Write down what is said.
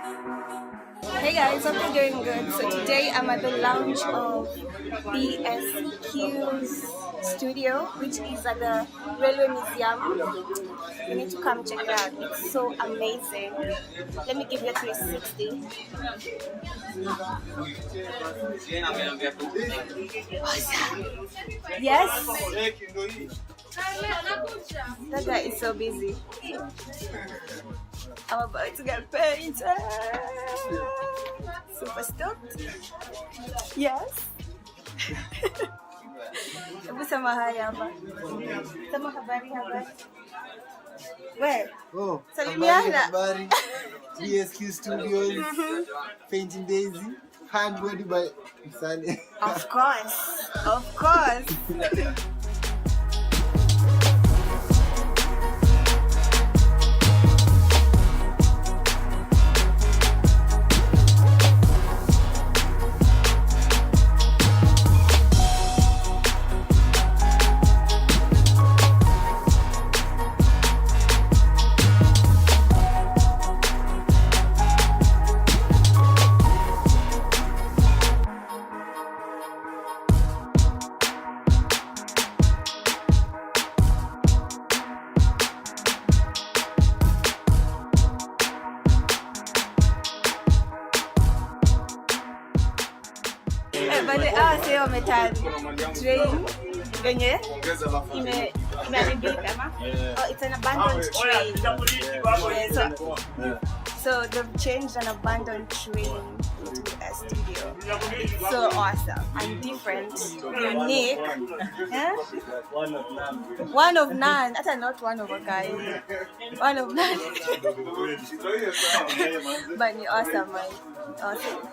Hey guys, hope you're doing good. So today I'm at the lounge of BSQ's studio, which is at the Railway Museum. You need to come check it out. It's so amazing. Let me give you a 360. Awesome. Yes. That guy is so busy. I'm about to get painted. Super stoked. Yes. Hebu sema hai hapa. Sema habari. Where? Oh, Salimiana. habari. BSQ Studios. Painting Daisy. Handmade by Msani. Of course. Bali say wameturn train yenye imeharibika ama it's an abandoned train. So they've changed an abandoned train into a studio. It's so awesome and different, unique. One of none. That's not one of a guy. One of none. But awesome, man. Awesome.